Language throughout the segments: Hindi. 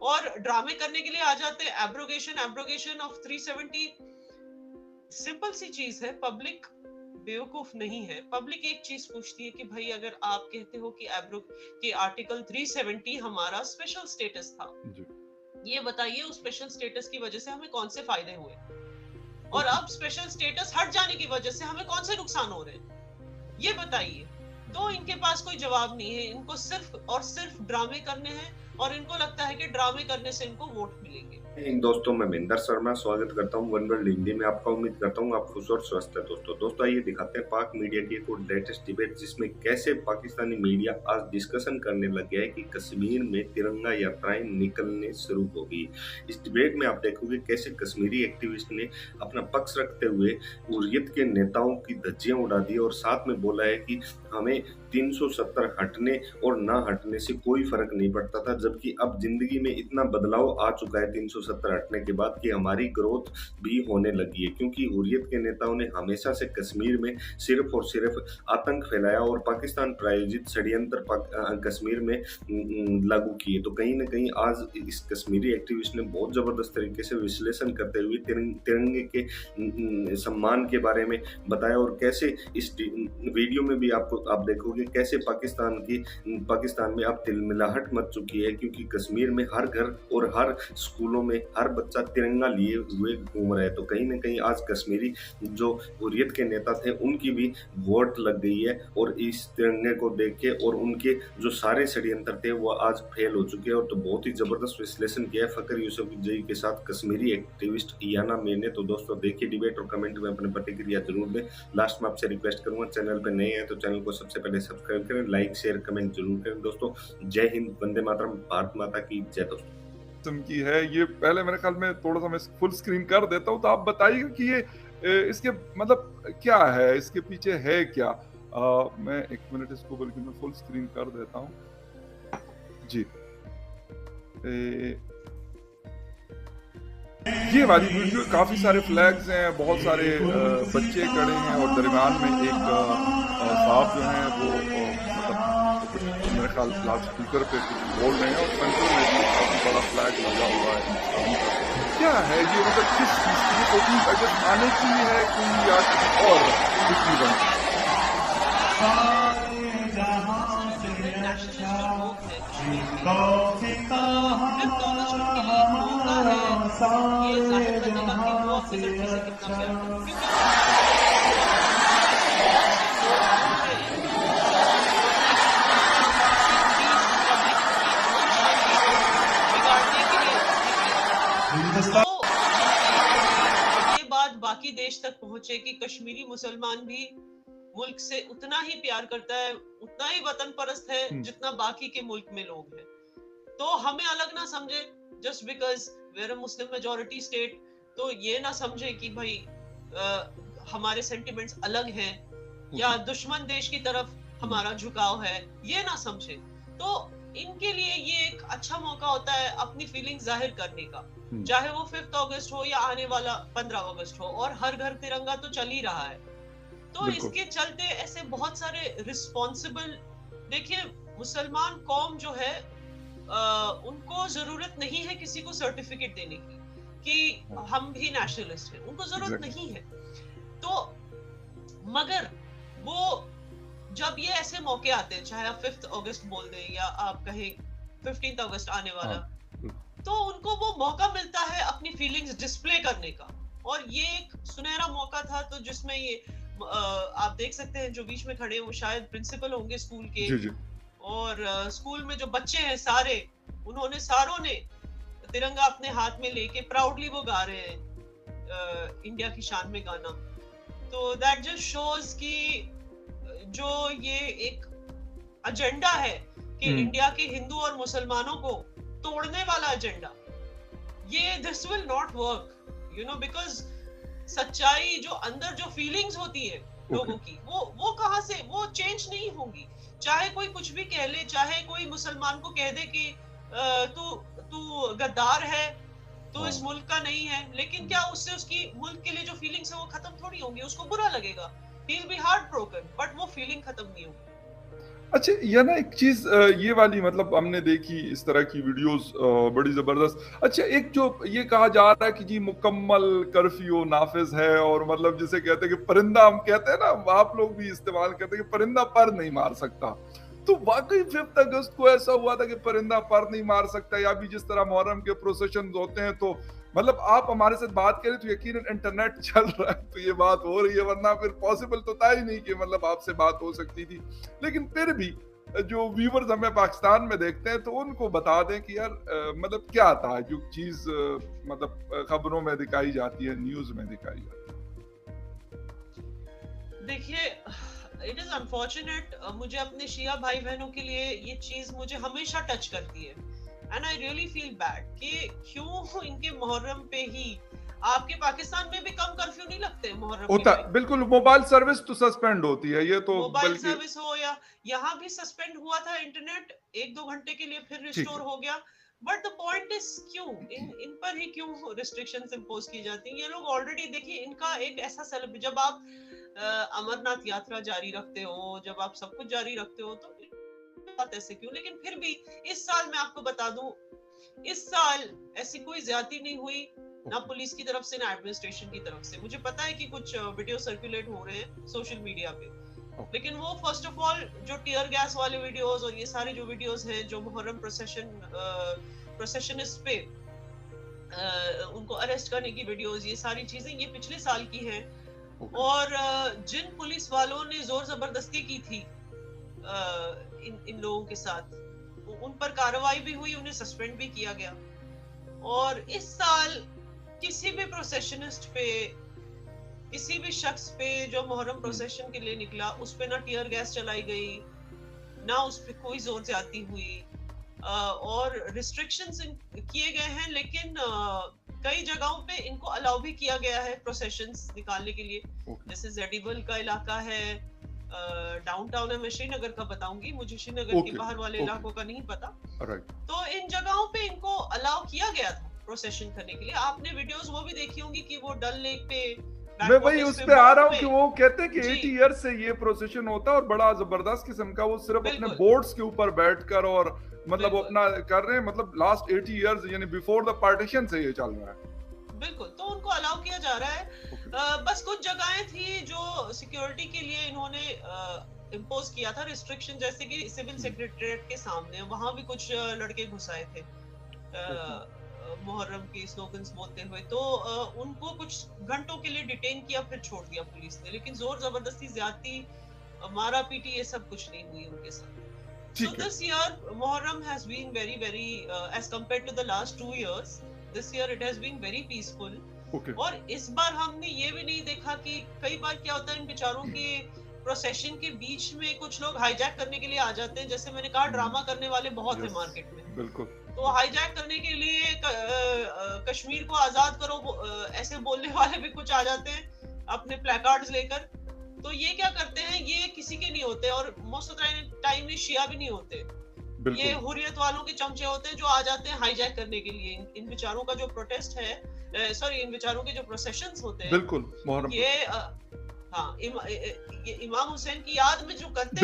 और ड्रामे करने के लिए आ जाते हैं। एब्रोगेशन ऑफ 370 सिंपल सी चीज है। पब्लिक बेवकूफ नहीं है। पब्लिक एक चीज पूछती है कि भाई अगर आप कहते हो कि आर्टिकल 370 हमारा स्पेशल स्टेटस था, ये बताइए उस स्पेशल स्टेटस की वजह से हमें कौन से फायदे हुए, और अब स्पेशल स्टेटस हट जाने की वजह से हमें कौन से नुकसान हो रहे हैं, ये बताइए। तो इनके पास कोई जवाब नहीं है। इनको सिर्फ और सिर्फ ड्रामे करने हैं, और इनको लगता है कि ड्रामे करने से इनको वोट मिलेंगे। इन दोस्तों, मैं महेंद्र शर्मा स्वागत करता हूं वन वर्ल्ड हिंदी में आपका। उम्मीद करता हूं आप खुश और स्वस्थ है। दोस्तों आइए दिखाते हैं पाक मीडिया की एक और लेटेस्ट डिबेट, जिसमें कैसे पाकिस्तानी मीडिया आज डिस्कशन करने लग गया है कि कश्मीर में तिरंगा यात्राएं निकलने शुरू होगी। इस डिबेट में आप देखोगे कैसे कश्मीरी एक्टिविस्ट ने अपना पक्ष रखते हुए हुर्रियत के नेताओं की धज्जियां उड़ा दी और साथ में बोला है कि हमें 370 हटने और ना हटने से कोई फर्क नहीं पड़ता था, जबकि अब जिंदगी में इतना बदलाव आ चुका है 370 हटने के बाद कि हमारी ग्रोथ भी होने लगी है। क्योंकि हुर्रियत के नेताओं ने हमेशा से कश्मीर में सिर्फ और सिर्फ आतंक फैलाया और पाकिस्तान प्रायोजित षड्यंत्र कश्मीर में लागू किए। तो कहीं ना कहीं आज इस कश्मीरी एक्टिविस्ट ने बहुत जबरदस्त तरीके से विश्लेषण करते हुए तिरंगे के सम्मान के बारे में बताया, और कैसे इस वीडियो में भी आप देखोगे कैसे पाकिस्तान में अब तिलमिलाहट मच चुकी है, क्योंकि कश्मीर में हर घर और हर स्कूलों में हर बच्चा तिरंगा लिए हुए घूम रहा है। तो कहीं ना कहीं आज कश्मीरी जो हुर्रियत के नेता थे उनकी भी वोट लग गई है, और इस तिरंगे को देख के और उनके जो सारे षड्यंत्र थे वो आज फेल हो चुके हैं। और तो बहुत ही जबरदस्त विश्लेषण किया है फकर यूसुफजई के साथ कश्मीरी एक्टिविस्ट इयाना मीर ने। तो दोस्तों देखिए डिबेट और कमेंट में अपनी प्रतिक्रिया जरूर दें। लास्ट में आपसे रिक्वेस्ट करूंगा, चैनल पर नए हैं तो चैनल को सबसे पहले सब्सक्राइब करें, लाइक शेयर कमेंट जरूर करें। दोस्तों जय हिंद, वंदे मातरम, भारत माता की जय। दोस्तों की है ये, पहले मेरे ख्याल में थोड़ा सा मैं फुल स्क्रीन कर देता हूँ, तो आप बताइएगा कि ये इसके मतलब क्या है, इसके पीछे है क्या। मैं एक मिनट इसको बल्कि मैं फुल स्क्रीन कर देता हूँ जी। ये वाली वीडियो, काफी सारे फ्लैग्स हैं, बहुत सारे बच्चे खड़े हैं और दरमियान में एक साहब जो हैं वो मतलब मेरे ख्याल लाउड स्पीकर पे कुछ बोल रहे हैं, और सेंटर में भी काफी बड़ा फ्लैग लगा हुआ है। क्या है ये, मतलब किस चीज की 14 अगस्त आने की है कोई, या और कुछ भी बन बाकी देश तक पहुंचे कि कश्मीरी मुसलमान भी मुल्क से उतना ही प्यार करता है, उतना ही वतन परस्त है जितना बाकी के मुल्क में लोग हैं। तो हमें अलग ना समझे just because we are a Muslim majority state. तो ये ना समझे कि भाई हमारे सेंटिमेंट्स अलग हैं या दुश्मन देश की तरफ हमारा झुकाव है, ये ना समझे। तो इनके लिए ये एक अच्छा मौका होता है अपनी फीलिंग जाहिर करने का, चाहे वो 5 अगस्त हो या आने वाला 15 अगस्त हो, और हर घर तिरंगा तो चल ही रहा है। तो इसके चलते ऐसे बहुत सारे रिस्पॉन्सिबल, देखिए मुसलमान कौम जो है उनको जरूरत नहीं है किसी को सर्टिफिकेट देने की कि हम भी नेशनलिस्ट हैं, उनको जरूरत नहीं है। तो मगर वो जब ये ऐसे मौके आते हैं, चाहे आप 5 अगस्त बोल दें या आप कहें 15 अगस्त आने वाला, तो उनको वो मौका मिलता है अपनी फीलिंग्स डिस्प्ले करने का। और ये एक सुनहरा मौका था, तो जिसमें ये आप देख सकते हैं जो बीच में खड़े हैं वो शायद प्रिंसिपल होंगे स्कूल के। जी। और स्कूल में जो बच्चे हैं सारे, उन्होंने सारों ने तिरंगा अपने हाथ में लेके प्राउडली वो गा रहे हैं इंडिया की शान में गाना। तो दैट जस्ट शोज कि जो ये एक एजेंडा है कि इंडिया के हिंदू और मुसलमानों को तोड़ने वाला एजेंडा, ये this will not work, you know, because सच्चाई जो अंदर जो फीलिंग्स होती है लोगों की, वो कहां से, वो चेंज नहीं होंगी। चाहे कोई कुछ भी कह ले, चाहे कोई मुसलमान को कह दे कि तू गद्दार है, तू इस मुल्क का नहीं है, लेकिन क्या उससे उसकी मुल्क के लिए जो फीलिंग्स है वो खत्म थोड़ी होंगी। उसको बुरा लगेगा, he will be heart broken, but वो फीलिंग खत्म नहीं होगी। अच्छा, ये ना एक चीज़ ये वाली मतलब हमने देखी इस तरह की वीडियोस बड़ी ज़बरदस्त। अच्छा, एक जो ये कहा जा रहा है कि जी मुकम्मल कर्फ्यू नाफ़िज़ है और मतलब जिसे कहते हैं कि परिंदा हम कहते हैं ना, आप लोग भी इस्तेमाल करते हैं कि परिंदा पर नहीं मार सकता। तो वाक़ई 5 अगस्त को ऐसा हुआ था कि परिंदा पर नहीं मार सकता, या भी जिस तरह मुहर्रम के प्रोसेशंस होते हैं तो मतलब आप हमारे साथ बात करें तो यकीनन इंटरनेट चल रहा है तो ये बात हो रही है, वरना फिर पॉसिबल तो था ही नहीं कि मतलब आपसे बात हो सकती थी। लेकिन फिर भी जो व्यूवर्स हमें पाकिस्तान में देखते हैं तो उनको बता दें कि यार मतलब क्या था जो चीज मतलब खबरों में दिखाई जाती है, न्यूज में दिखाई जाती देखिए, इट इज अनफॉर्चुनेट, मुझे अपने शिया भाई बहनों के लिए ये चीज मुझे हमेशा टच करती है, and I really feel bad कि क्यों इनके मुहर्रम पे ही, आपके पाकिस्तान में भी कम कर्फ्यू नहीं लगते मुहर्रम के होता। टाइम? बिल्कुल, मोबाइल सर्विस तो सस्पेंड होती है, ये तो मोबाइल बल्कि सर्विस हो या यहाँ भी सस्पेंड हुआ था इंटरनेट 1-2 घंटे के लिए, फिर ठीक रिस्टोर है। हो गया। बट द पॉइंट इज क्यों इन पर ही क्यों रिस्ट्रिक्शंस इंपोज की जाती हैं? ये लोग ऑलरेडी, देखिए, इनका एक ऐसा सेलिब्रेट, जब आप अमरनाथ यात्रा जारी रखते हो, जब आप सब कुछ जारी रखते हो, तो बात ऐसे क्यों? लेकिन फिर भी इस साल मैं आपको बता दूं, इस साल ऐसी कोई ज्यादती नहीं हुई, ना पुलिस की तरफ से ना एडमिनिस्ट्रेशन की तरफ से। मुझे पता है कि कुछ वीडियो सर्कुलेट हो रहे हैं सोशल मीडिया पे, लेकिन वो फर्स्ट ऑफ ऑल जो टियर गैस वाले वीडियोस और ये सारे जो वीडियोस हैं जो मुहर्रम प्रोसेशनिस्ट पे उनको अरेस्ट करने की वीडियोस, ये सारी चीजें ये पिछले साल की हैं। और जिन पुलिस वालों ने जोर जबरदस्ती की थी इन लोगों के साथ, उन पर कार्रवाई भी हुई, उन्हें सस्पेंड भी किया गया। और इस साल किसी भी प्रोसेशनिस्ट पे, किसी भी शख्स पे जो मुहर्रम प्रोसेशन के लिए निकला, उस पे ना टियर गैस चलाई गई, ना उस पे कोई जोर ज्यादती हुई, और रिस्ट्रिक्शंस किए गए हैं, लेकिन कई जगहों पे इनको अलाउ भी किया गया है प्रोसेशंस निकालने के लिए। जैसे जेडिबल का इलाका है, डाउनटाउन है, मैं श्रीनगर का बताऊंगी, मुझे श्रीनगर के बाहर वाले इलाकों का नहीं पता। तो इन जगहों पे इनको अलाउ किया गया था प्रोसेशन करने के लिए। आपने वीडियोस वो भी देखी होंगी कि वो डल लेक पे, मैं वही उस पे आ रहा हूँ कि वो कहते हैं कि 80 ईयर्स से ये प्रोसेशन होता है और बड़ा जबरदस्त किस्म का, वो सिर्फ अपने बोर्ड्स के ऊपर बैठकर और मतलब अपना कर रहे हैं, मतलब लास्ट 80 इयर्स यानी बिफोर द पार्टीशन से ये चल रहा है। बिल्कुल, तो उनको अलाउ किया जा रहा है। बस कुछ जगहें थी जो सिक्योरिटी के लिए इन्होंने इम्पोज किया था रिस्ट्रिक्शन, जैसे कि सिविल सेक्रेटरीट के सामने, वहां भी कुछ लड़के घुस आए थे मुहर्रम के स्लोगन्स बोलते हुए, तो उनको कुछ घंटों के लिए डिटेन किया, फिर छोड़ दिया पुलिस ने। लेकिन जोर जबरदस्ती, ज्यादती, मारा पीटी, ये सब कुछ नहीं हुई उनके साथ। So this year Muharram has been very as compared to the last 2 years, this year it has been very peaceful. और इस बार हमने ये भी नहीं देखा कि कई बार क्या होता है, इन बेचारों के प्रोसेशन के बीच में कुछ लोग हाईजैक करने के लिए आ जाते हैं। जैसे मैंने कहा, ड्रामा करने वाले बहुत हैं मार्केट में। बिल्कुल। तो हाईजैक करने के लिए कश्मीर को आजाद करो ऐसे बोलने वाले भी कुछ आ जाते हैं अपने प्लेकार्ड्स लेकर। तो ये क्या करते हैं, ये किसी के नहीं होते, और मोस्ट ऑफ द टाइम ये शिया भी नहीं होते, ये हुर्रियत वालों के चमचे होते हैं जो आ जाते हैं हाईजैक करने के लिए। इन बेचारों का जो प्रोटेस्ट है, इन बेचारों के जो प्रोसेशंस होते हैं, बिल्कुल, ये ये इमाम हुसैन की याद में जो करते हैं,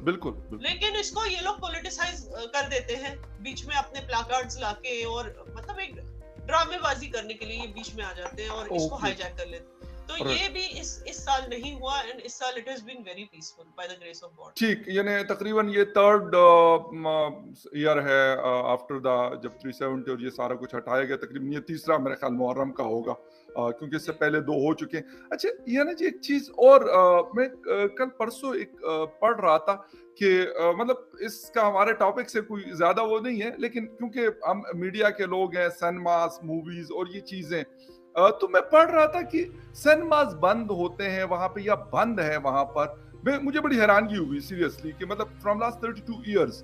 बिल्कुल। लेकिन इसको ये लोग पॉलिटिसाइज कर देते हैं बीच में अपने प्लाकार्ड्स लाके, और मतलब एक ड्रामेबाजी करने के लिए ये बीच में आ जाते हैं और इसको हाईजैक कर लेते हैं। तो ये भी इस साल नहीं हुआ, एंड इस साल it has been very peaceful by the grace of God. ठीक, यानी तकरीबन ये 3rd ईयर है आफ्टर द जब 370 और ये सारा कुछ हटाया गया, तकरीबन ये तीसरा मेरे ख्याल मुहर्रम का होगा, क्योंकि इससे पहले 2 हो चुके हैं। अच्छा, ये ना जी एक चीज और मैं कल परसों एक पढ़ रहा था कि मतलब इसका हमारे टॉपिक से कोई ज्यादा वो नहीं है, लेकिन क्योंकि हम मीडिया के लोग हैं, सिनेमास, मूवीज और ये चीजें, तो मैं पढ़ रहा था कि सिनेमास बंद होते हैं वहां पे या बंद है वहां पर। मुझे बड़ी हैरानगी हुई सीरियसली कि मतलब फ्रॉम लास्ट 32 इयर्स,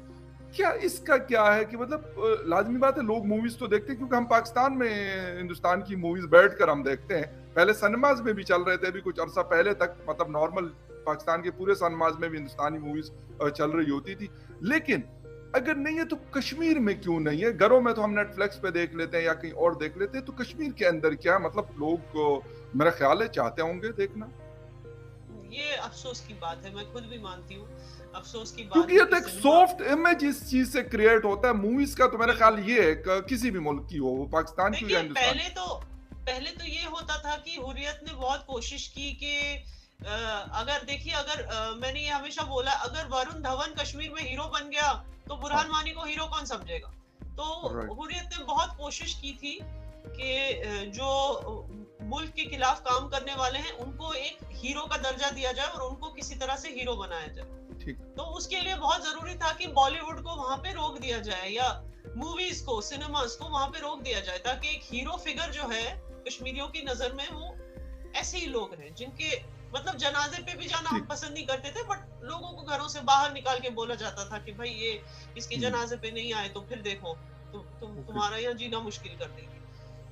क्या इसका क्या है कि मतलब लाजमी बात है लोग मूवीज तो देखते हैं, क्योंकि हम पाकिस्तान में हिंदुस्तान की मूवीज बैठकर हम देखते हैं। पहले सिनेमाज में भी चल रहे थे, अभी कुछ अरसा पहले तक मतलब नॉर्मल पाकिस्तान के पूरे सिनेमाज में भी हिंदुस्तानी मूवीज चल रही होती थी। लेकिन अगर नहीं है तो कश्मीर में क्यों नहीं है? घरों में तो हम नेटफ्लिक्स पे देख लेते हैं या कहीं और देख लेते हैं, तो कश्मीर के अंदर क्या मतलब लोग मेरा ख्याल है चाहते होंगे देखना। ये अफसोस की बात है, मैं खुद भी मानती हूँ। अफसोस की बात क्योंकि है ये कि तो एक सिनेमा सॉफ्ट इमेज इस चीज से क्रिएट होता है मूवीज का, तो मेरा ख्याल ये है कि किसी भी मुल्क की हो, वो पाकिस्तान की हो या देखिए हिंदुस्तान पहले तो ये होता था कि हुर्रियत ने बहुत कोशिश की कि अगर देखिए मैंने ये हमेशा बोला, अगर वरुण धवन कश्मीर में हीरो बन गया तो हाँ बुरहान वानी को हीरो कौन समझेगा। तो राइट हुर्रियत ने बहुत कोशिश की थी कि जो मुल्क के खिलाफ काम करने वाले हैं उनको एक हीरो का दर्जा दिया जाए और उनको किसी तरह से हीरो बनाया जाए। ठीक तो उसके लिए बहुत जरूरी था कि बॉलीवुड को वहां पे रोक दिया जाए या मूवीज को, सिनेमास को वहां पे रोक दिया जाए, ताकि एक हीरो फिगर जो है कश्मीरियों की नजर में वो ऐसे ही लोग हैं जिनके मतलब जनाजे पे भी जाना हम ठीक पसंद नहीं करते थे, बट लोगों को घरों से बाहर निकाल के बोला जाता था कि भाई ये इसके जनाजे पे नहीं आए तो फिर देखो ओके तुम्हारा यहाँ जीना मुश्किल कर देगी।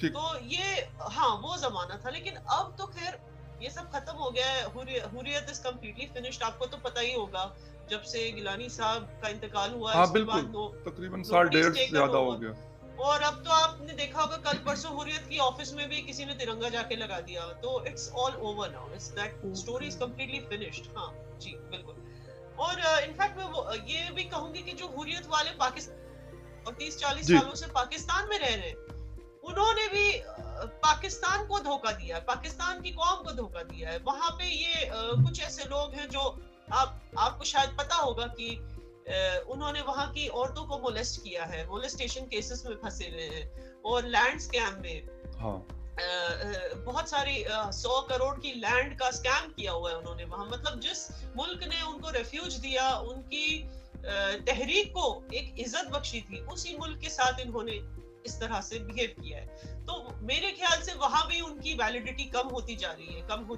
ठीक तो ये हाँ वो जमाना था, लेकिन अब तो खैर ये सब खत्म हो गया है। Hurriyat is completely finished. आपको तो पता ही होगा जब से गिलानी साहब का इंतकाल हुआ हाँ इसके बिल्कुल, बाद तकरीबन साल डेढ़ से ज्यादा हो गया। और अब तो आपने देखा होगा कल परसों हुर्रियत की ऑफिस में भी किसी ने तिरंगा जाके लगा दिया। तो it's all over now, it's that story is completely finished. हाँ जी बिल्कुल। और इनफैक्ट मैं ये भी कहूंगी कि जो हुर्रियत वाले पाकिस्तान और 30-40 सालों से पाकिस्तान में रह रहे हैं, उन्होंने भी पाकिस्तान को धोखा दिया है, पाकिस्तान की कौम को धोखा दिया है। वहां पे ये कुछ ऐसे लोग हैं जो आपको शायद पता होगा कि उन्होंने वहां की औरतों को मोलेस्ट किया है, मोलेस्टेशन केसेस में फंसे हुए हैं और लैंड स्कैम में हाँ बहुत सारी 100 करोड़ की लैंड का स्कैम किया हुआ है उन्होंने वहां। मतलब जिस मुल्क ने उनको रेफ्यूज दिया, उनकी तहरीक को एक इज्जत बख्शी थी, उसी मुल्क के साथ इन्होंने इस तरह से बिहेव किया है। तो मेरे ख्याल से वहां भी उनकी वैलिडिटी कम होती जा रही है, कम होती